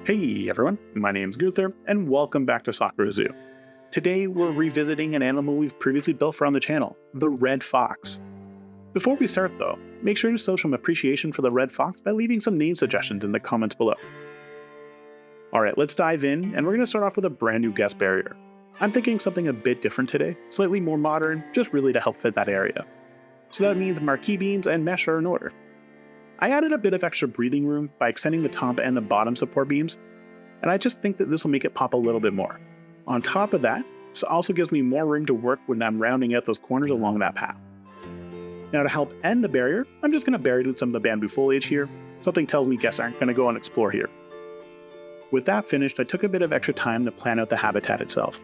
Hey everyone, my name's Gunther, and welcome back to Sakura Zoo. Today we're revisiting an animal we've previously built for on the channel, the red fox. Before we start though, make sure to show some appreciation for the red fox by leaving some name suggestions in the comments below. Alright, let's dive in, and we're going to start off with a brand new guest barrier. I'm thinking something a bit different today, slightly more modern, just really to help fit that area. So that means marquee beams and mesh are in order. I added a bit of extra breathing room by extending the top and the bottom support beams, and I just think that this will make it pop a little bit more. On top of that, this also gives me more room to work when I'm rounding out those corners along that path. Now to help end the barrier, I'm just going to bury it with some of the bamboo foliage here. Something tells me guests aren't going to go and explore here. With that finished, I took a bit of extra time to plan out the habitat itself.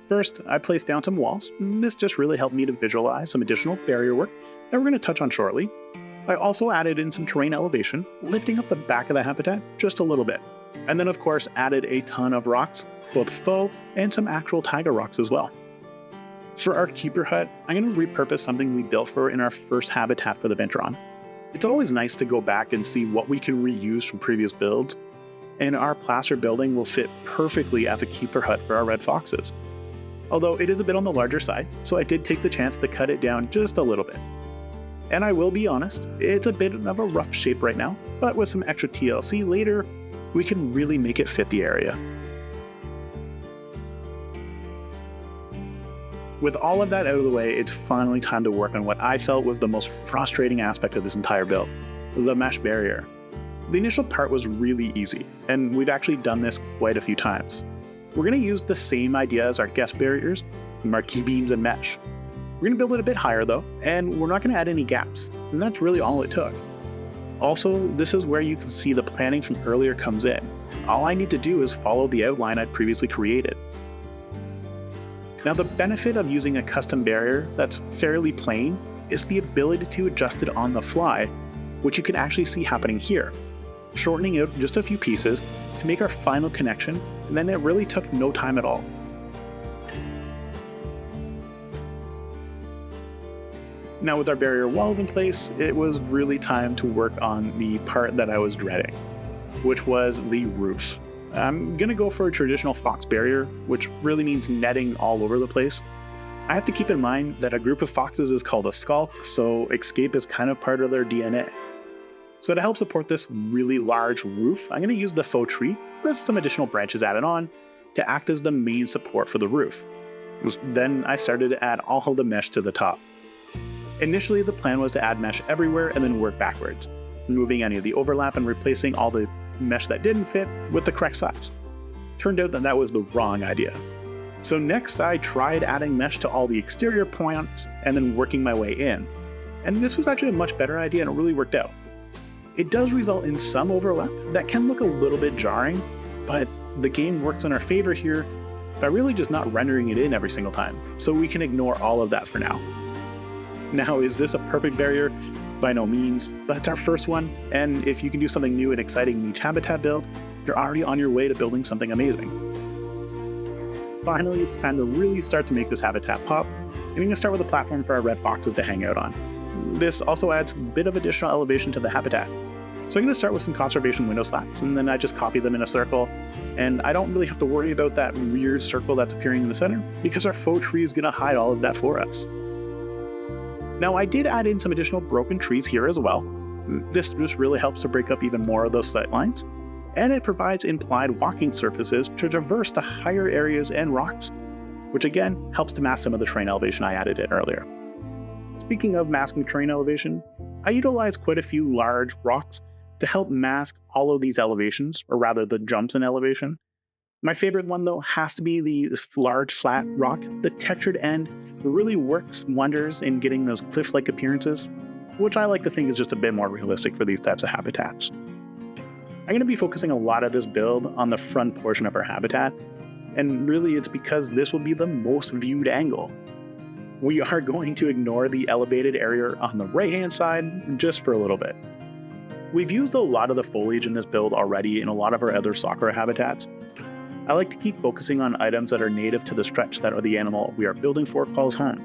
First, I placed down some walls, and this just really helped me to visualize some additional barrier work that we're going to touch on shortly. I also added in some terrain elevation, lifting up the back of the habitat just a little bit. And then of course added a ton of rocks, both faux and some actual tiger rocks as well. For our keeper hut, I'm going to repurpose something we built for in our first habitat for the Ventron. It's always nice to go back and see what we can reuse from previous builds, and our plaster building will fit perfectly as a keeper hut for our red foxes. Although it is a bit on the larger side, so I did take the chance to cut it down just a little bit. And I will be honest, it's a bit of a rough shape right now, but with some extra TLC later, we can really make it fit the area. With all of that out of the way, it's finally time to work on what I felt was the most frustrating aspect of this entire build, the mesh barrier. The initial part was really easy, and we've actually done this quite a few times. We're going to use the same idea as our guest barriers, marquee beams and mesh. We're going to build it a bit higher though, and we're not going to add any gaps, and that's really all it took. Also, this is where you can see the planning from earlier comes in. All I need to do is follow the outline I'd previously created. Now the benefit of using a custom barrier that's fairly plain is the ability to adjust it on the fly, which you can actually see happening here. Shortening out just a few pieces to make our final connection, and then it really took no time at all. Now with our barrier walls in place, it was really time to work on the part that I was dreading, which was the roof. I'm gonna go for a traditional fox barrier, which really means netting all over the place. I have to keep in mind that a group of foxes is called a skulk, so escape is kind of part of their DNA. So to help support this really large roof, I'm gonna use the faux tree with some additional branches added on to act as the main support for the roof. Then I started to add all of the mesh to the top. Initially, the plan was to add mesh everywhere and then work backwards, removing any of the overlap and replacing all the mesh that didn't fit with the correct size. Turned out that was the wrong idea. So next I tried adding mesh to all the exterior points and then working my way in. And this was actually a much better idea and it really worked out. It does result in some overlap that can look a little bit jarring, but the game works in our favor here by really just not rendering it in every single time, so we can ignore all of that for now. Now, is this a perfect barrier? By no means, but it's our first one, and if you can do something new and exciting in each habitat build, you're already on your way to building something amazing. Finally, it's time to really start to make this habitat pop, and we're going to start with a platform for our red foxes to hang out on. This also adds a bit of additional elevation to the habitat. So I'm going to start with some conservation window slats, and then I just copy them in a circle, and I don't really have to worry about that weird circle that's appearing in the center, because our faux tree is going to hide all of that for us. Now I did add in some additional broken trees here as well. This just really helps to break up even more of those sight lines, and it provides implied walking surfaces to traverse the higher areas and rocks, which again helps to mask some of the terrain elevation I added in earlier. Speaking of masking terrain elevation, I utilized quite a few large rocks to help mask all of these elevations, or rather the jumps in elevation. My favorite one though has to be this large flat rock. The textured end really works wonders in getting those cliff-like appearances, which I like to think is just a bit more realistic for these types of habitats. I'm going to be focusing a lot of this build on the front portion of our habitat, and really it's because this will be the most viewed angle. We are going to ignore the elevated area on the right-hand side just for a little bit. We've used a lot of the foliage in this build already in a lot of our other Sakura habitats. I like to keep focusing on items that are native to the stretch that the animal we are building for calls home.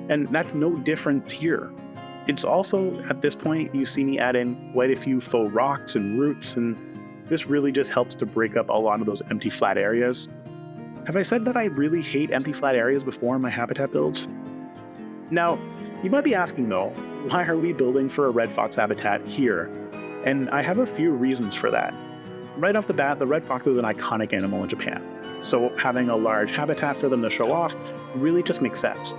And that's no different here. It's also, at this point, you see me add in quite a few faux rocks and roots, and This really just helps to break up a lot of those empty flat areas. Have I said that I really hate empty flat areas before in my habitat builds? Now, you might be asking though, why are we building for a red fox habitat here? And I have a few reasons for that. Right off the bat, the red fox is an iconic animal in Japan, so having a large habitat for them to show off really just makes sense.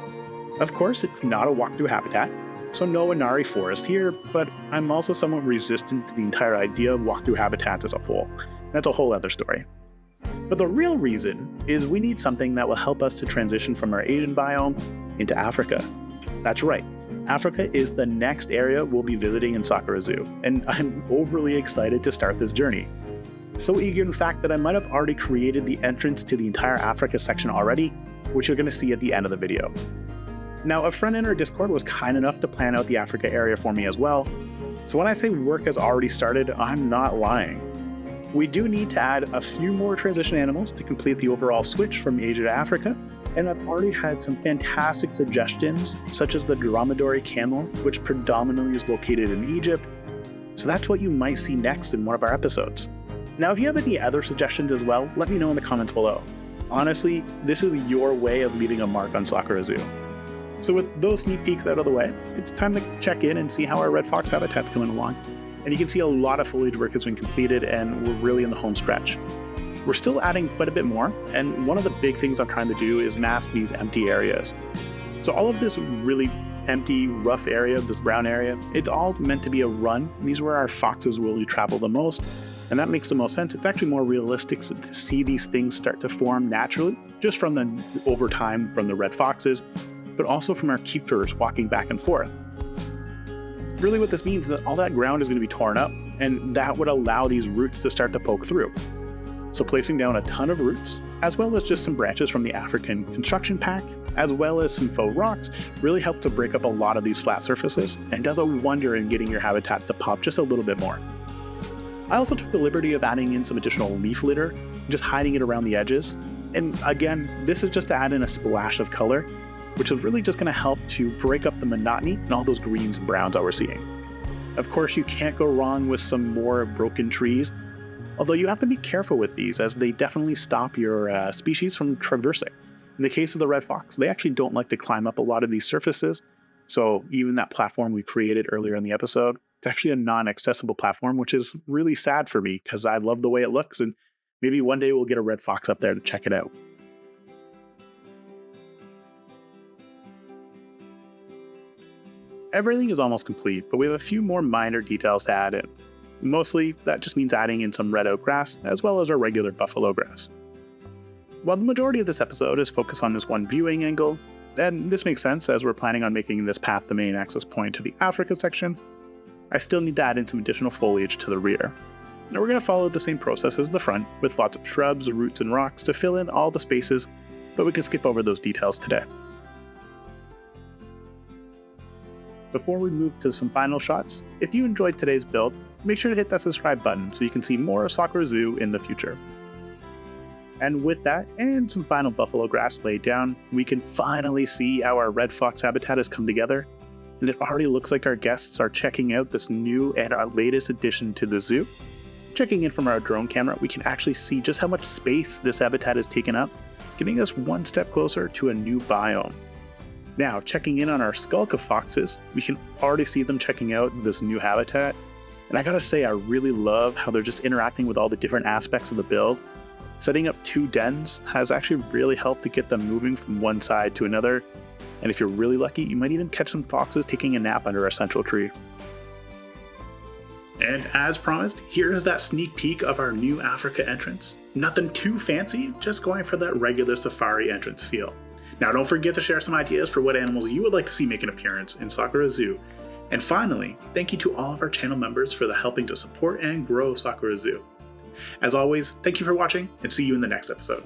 Of course, it's not a walk-through habitat, so no Inari forest here, but I'm also somewhat resistant to the entire idea of walk-through habitats as a whole. That's a whole other story. But the real reason is we need something that will help us to transition from our Asian biome into Africa. That's right, Africa is the next area we'll be visiting in Sakura Zoo, and I'm overly excited to start this journey. So eager in fact that I might have already created the entrance to the entire Africa section already, which you're going to see at the end of the video. Now, a friend in our Discord was kind enough to plan out the Africa area for me as well, so when I say work has already started, I'm not lying. We do need to add a few more transition animals to complete the overall switch from Asia to Africa, and I've already had some fantastic suggestions, such as the dromedary camel, which predominantly is located in Egypt, so that's what you might see next in one of our episodes. Now, if you have any other suggestions as well, let me know in the comments below. Honestly, this is your way of leaving a mark on Sakura Zoo. So with those sneak peeks out of the way, it's time to check in and see how our red fox habitat's coming along. And you can see a lot of foliage work has been completed and we're really in the home stretch. We're still adding quite a bit more, and one of the big things I'm trying to do is mask these empty areas. So all of this really empty, rough area, this brown area, it's all meant to be a run. These are where our foxes will travel the most, and that makes the most sense. It's actually more realistic to see these things start to form naturally, just from over time from the red foxes, but also from our keepers walking back and forth. Really what this means is that all that ground is going to be torn up, and that would allow these roots to start to poke through. So placing down a ton of roots, as well as just some branches from the African construction pack, as well as some faux rocks, really helps to break up a lot of these flat surfaces and does a wonder in getting your habitat to pop just a little bit more. I also took the liberty of adding in some additional leaf litter, just hiding it around the edges. And again, this is just to add in a splash of color, which is really just going to help to break up the monotony and all those greens and browns that we're seeing. Of course, you can't go wrong with some more broken trees, although you have to be careful with these as they definitely stop your species from traversing. In the case of the red fox, they actually don't like to climb up a lot of these surfaces, so even that platform we created earlier in the episode, it's actually a non-accessible platform, which is really sad for me because I love the way it looks, and maybe one day we'll get a red fox up there to check it out. Everything is almost complete, but we have a few more minor details to add in. Mostly, that just means adding in some red oak grass, as well as our regular buffalo grass. While the majority of this episode is focused on this one viewing angle, and this makes sense as we're planning on making this path the main access point to the Africa section, I still need to add in some additional foliage to the rear. Now we're going to follow the same process as the front, with lots of shrubs, roots, and rocks to fill in all the spaces, but we can skip over those details today. Before we move to some final shots, if you enjoyed today's build, make sure to hit that subscribe button so you can see more of Sakura Zoo in the future. And with that, and some final buffalo grass laid down, we can finally see how our red fox habitat has come together, and it already looks like our guests are checking out this new and our latest addition to the zoo. Checking in from our drone camera, we can actually see just how much space this habitat has taken up, getting us one step closer to a new biome. Now, checking in on our skulk of foxes, we can already see them checking out this new habitat, and I gotta say, I really love how they're just interacting with all the different aspects of the build. Setting up 2 dens has actually really helped to get them moving from one side to another, and if you're really lucky, you might even catch some foxes taking a nap under a central tree. And as promised, here's that sneak peek of our new Africa entrance. Nothing too fancy, just going for that regular safari entrance feel. Now don't forget to share some ideas for what animals you would like to see make an appearance in Sakura Zoo. And finally, thank you to all of our channel members for helping to support and grow Sakura Zoo. As always, thank you for watching, and see you in the next episode.